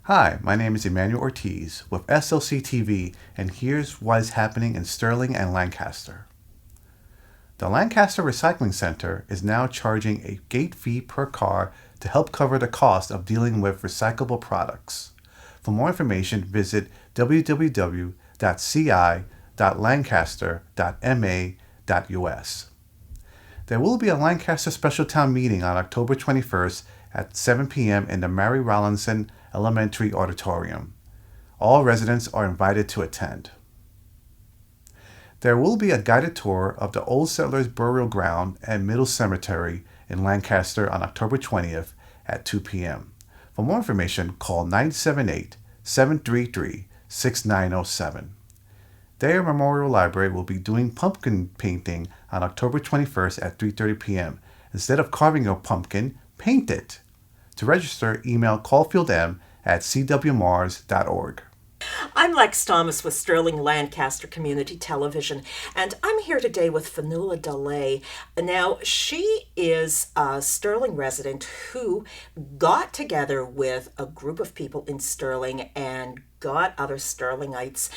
Hi, my name is Emmanuel Ortiz with SLC TV, and here's what is happening in Sterling and Lancaster. The Lancaster Recycling Center is now charging a gate fee per car to help cover the cost of dealing with recyclable products. For more information, visit www.ci.lancaster.ma.us. There will be a Lancaster Special Town Meeting on October 21st at 7 p.m. in the Mary Rollinson Elementary Auditorium. All residents are invited to attend. There will be a guided tour of the Old Settlers Burial Ground and Middle Cemetery in Lancaster on October 20th at 2 p.m. For more information, call 978-733-6907. Thayer Memorial Library will be doing pumpkin painting on October 21st at 3:30 p.m. Instead of carving your pumpkin, paint it. To register, email caulfieldm@cwmars.org. I'm Lex Thomas with Sterling-Lancaster Community Television, and I'm here today with Fionuala Dullea. Now, she is a Sterling resident who got together with a group of people in Sterling and got other Sterlingites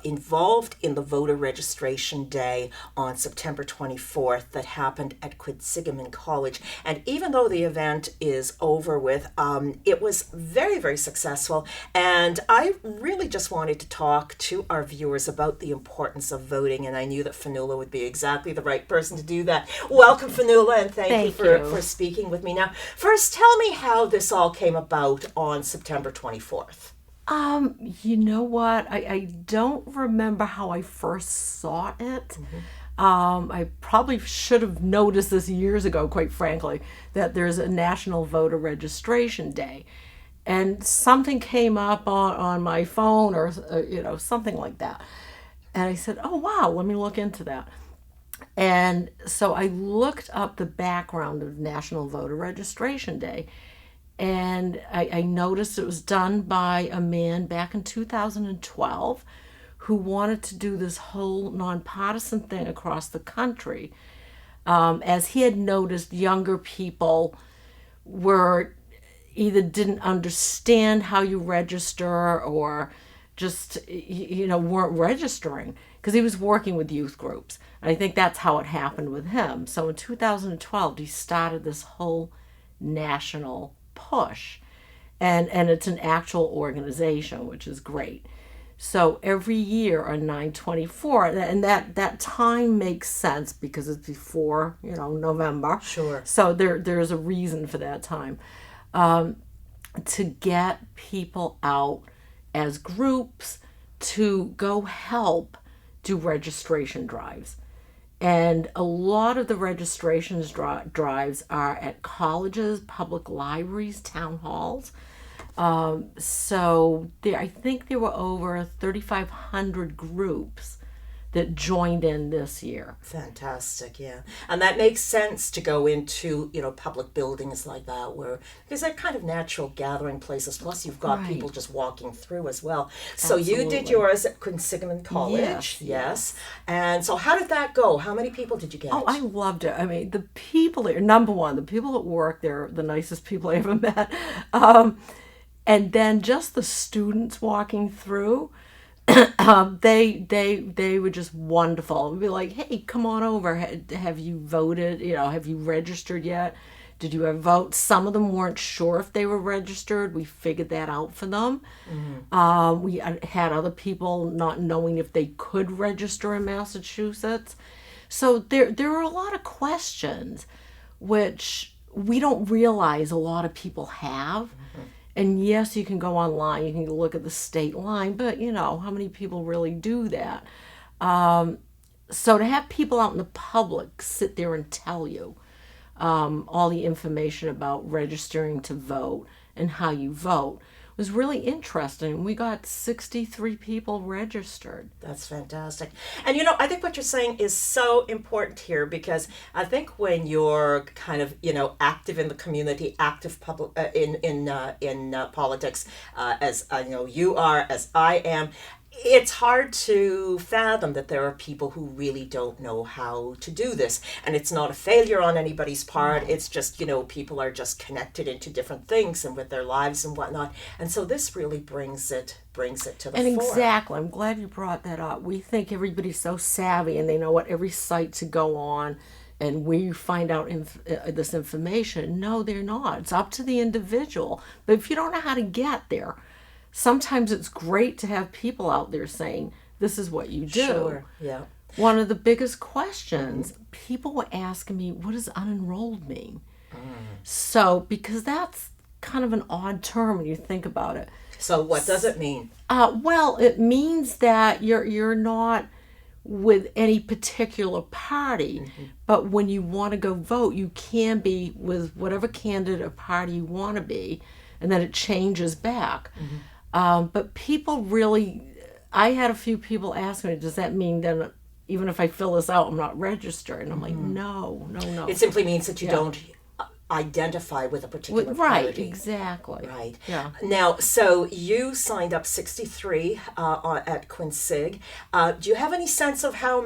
involved in the voter registration day on September 24th that happened at Quinsigamond College. And even though the event is over with, it was very, very successful. And I really just wanted to talk to our viewers about the importance of voting, and I knew that Fionuala would be exactly the right person to do that. Welcome, Fionuala, and thank you for speaking with me. Now, first, tell me how this all came about on September 24th. You know what? I don't remember how I first saw it. I probably should have noticed this years ago, quite frankly, that there's a National Voter Registration Day. And something came up on my phone or, something like that. And I said, oh, wow, let me look into that. And so I looked up the background of National Voter Registration Day. And I noticed it was done by a man back in 2012 who wanted to do this whole nonpartisan thing across the country. As he had noticed, younger people were either didn't understand how you register or just, weren't registering because he was working with youth groups. And I think that's how it happened with him. So in 2012, he started this whole national push, and it's an actual organization, which is great. So every year on 9/24, and that time makes sense because it's before November. Sure. So there's a reason for that time, to get people out as groups to go help do registration drives. And a lot of the registrations drives are at colleges, public libraries, town halls. So I think there were over 3,500 groups that joined in this year. Fantastic, yeah. And that makes sense to go into, public buildings like that because they're kind of natural gathering places. Plus, you've got people just walking through as well. So you did yours at Quinsigamond College. Yes. And so how did that go? How many people did you get? Oh, I loved it. I mean, the people there, number one, the people at work, they're the nicest people I ever met. And then just the students walking through, they were just wonderful. It'd be like, hey, come on over. Have you voted? Have you registered yet? Did you ever vote? Some of them weren't sure if they were registered. We figured that out for them. We had other people not knowing if they could register in Massachusetts. So there are a lot of questions which we don't realize a lot of people have. And yes, you can go online, you can look at the state line, but how many people really do that? So to have people out in the public sit there and tell you all the information about registering to vote and how you vote was really interesting. We got 63 people registered. That's fantastic. And I think what you're saying is so important here, because I think when you're kind of active in the community, active public in politics, as I know you are, as I am, it's hard to fathom that there are people who really don't know how to do this. And it's not a failure on anybody's part. It's just, people are just connected into different things and with their lives and whatnot. And so this really brings it to the And fore. exactly, I'm glad you brought that up. We think everybody's so savvy and they know what every site to go on, and we find out this information. No, they're not. It's up to the individual. But if you don't know how to get there, sometimes it's great to have people out there saying, this is what you do. Sure, yeah. One of the biggest questions, people were asking me, what does unenrolled mean? So, because that's kind of an odd term when you think about it. So what does it mean? Well, it means that you're not with any particular party, but when you want to go vote, you can be with whatever candidate or party you want to be, and then it changes back. But people really, I had a few people ask me, does that mean then even if I fill this out, I'm not registered? And I'm like, no. It simply means that you don't identify with a particular Right, party. exactly. Right. Yeah. Now, so you signed up 63 at Quinsig. Do you have any sense of how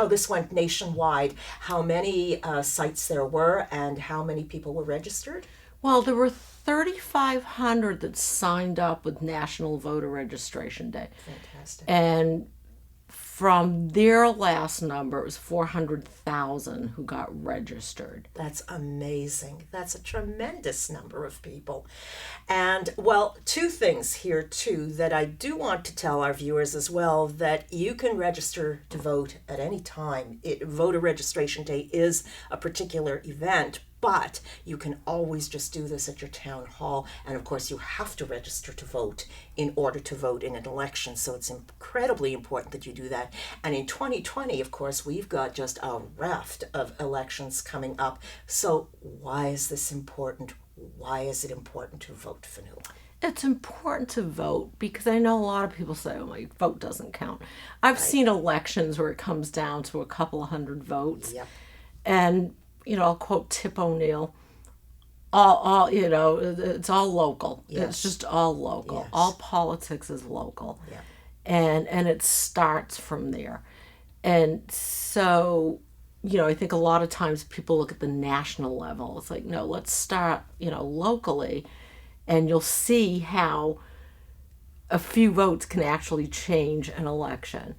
this went nationwide, how many sites there were, and how many people were registered? Well, there were 3,500 that signed up with National Voter Registration Day. Fantastic. And from their last number, it was 400,000 who got registered. That's amazing. That's a tremendous number of people. And, well, two things here, too, that I do want to tell our viewers as well, that you can register to vote at any time. Voter Registration Day is a particular event, but you can always just do this at your town hall. And of course, you have to register to vote in order to vote in an election. So it's incredibly important that you do that. And in 2020, of course, we've got just a raft of elections coming up. So why is this important? Why is it important to vote, Fionnuala? It's important to vote because I know a lot of people say, oh, my vote doesn't count. I've seen elections where it comes down to a couple of hundred votes. Yep. And I'll quote Tip O'Neill, it's all local. Yes. It's just all local. Yes. All politics is local. Yeah. And it starts from there. And so, I think a lot of times people look at the national level. It's like, no, let's start, locally, and you'll see how a few votes can actually change an election.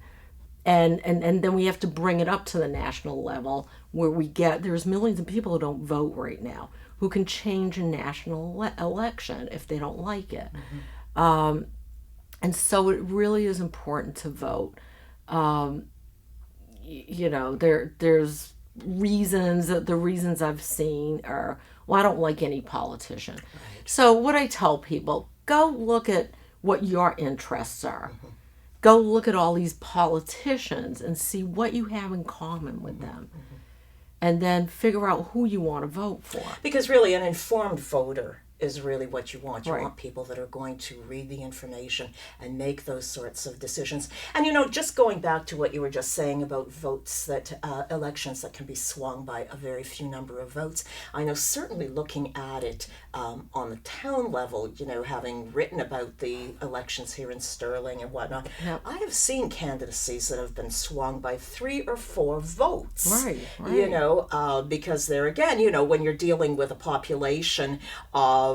And then we have to bring it up to the national level where there's millions of people who don't vote right now who can change a national election if they don't like it. And so it really is important to vote. There's reasons, the reasons I've seen are, well, I don't like any politician. Right. So what I tell people, go look at what your interests are. Go look at all these politicians and see what you have in common with them. And then figure out who you want to vote for. Because really an informed voter is really what you want. You Right. want people that are going to read the information and make those sorts of decisions. And just going back to what you were just saying about votes that elections that can be swung by a very few number of votes. I know certainly looking at it on the town level, having written about the elections here in Sterling and whatnot, Yep. I have seen candidacies that have been swung by 3 or 4 votes. Right. Because there again, when you're dealing with a population of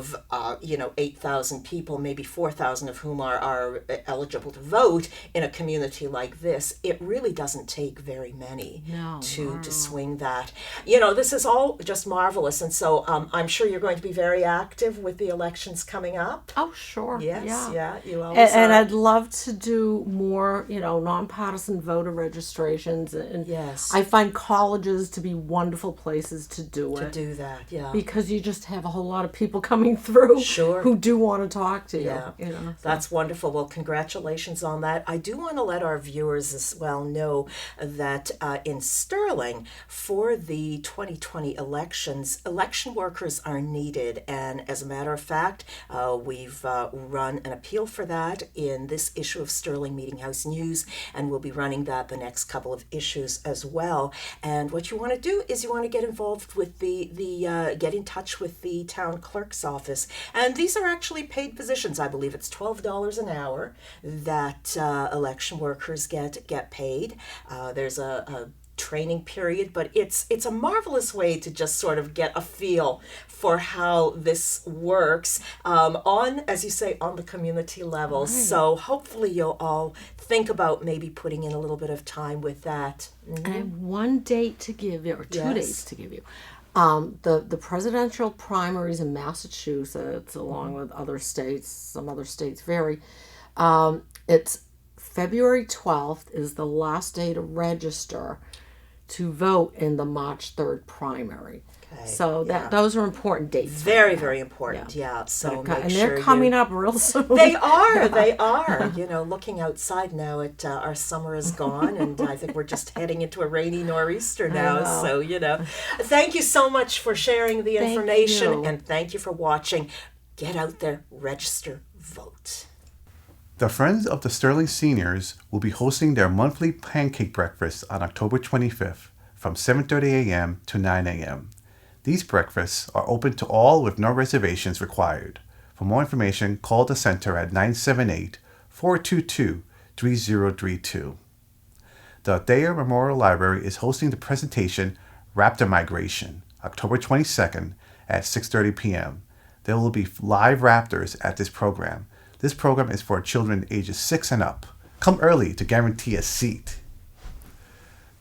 8,000 people, maybe 4,000 of whom are eligible to vote in a community like this, it really doesn't take very many to swing that. This is all just marvelous. And so I'm sure you're going to be very active with the elections coming up. Oh, sure. Yes, Yeah. you always And are. I'd love to do more, nonpartisan voter registrations. And Yes. I find colleges to be wonderful places to do it. To do that, yeah. Because you just have a whole lot of people coming through Sure. who do want to talk to you. Yeah, So. that's wonderful. Well, congratulations on that. I do want to let our viewers as well know that in Sterling, for the 2020 elections, election workers are needed. And as a matter of fact, we've run an appeal for that in this issue of Sterling Meeting House News, and we'll be running that the next couple of issues as well. And what you want to do is you want to get involved with get in touch with the town clerk's office office. And these are actually paid positions. I believe it's $12 an hour that election workers get paid. There's a training period, but it's a marvelous way to just sort of get a feel for how this works on, as you say, on the community level. Right. So hopefully you'll all think about maybe putting in a little bit of time with that. Mm-hmm. And one date to give you, or two dates to give you. The presidential primaries in Massachusetts, along with other states, some other states vary. It's February 12th is the last day to register to vote in the March 3rd primary. Okay. So those are important dates. Very, very important. Yeah. So and they're coming up real soon. They are. They are. Looking outside now at our summer is gone, and I think we're just heading into a rainy nor'easter now. So thank you so much for sharing the information, and thank you for watching. Get out there, register, vote. The Friends of the Sterling Seniors will be hosting their monthly pancake breakfast on October 25th from 7:30 a.m. to 9 a.m. These breakfasts are open to all with no reservations required. For more information, call the center at 978-422-3032. The Thayer Memorial Library is hosting the presentation Raptor Migration, October 22nd at 6:30 p.m. There will be live raptors at this program. This program is for children ages 6 and up. Come early to guarantee a seat.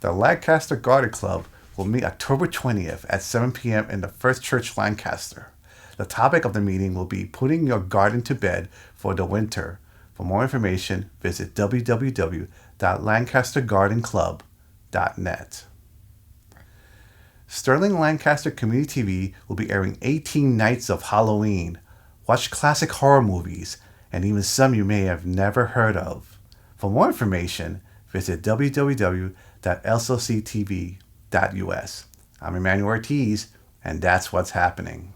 The Lancaster Garden Club will meet October 20th at 7 p.m. in the First Church, Lancaster. The topic of the meeting will be putting your garden to bed for the winter. For more information, visit www.lancastergardenclub.net. Sterling-Lancaster Community TV will be airing 18 nights of Halloween. Watch classic horror movies, and even some you may have never heard of. For more information, visit www.slctv.us. I'm Emmanuel Ortiz, and that's what's happening.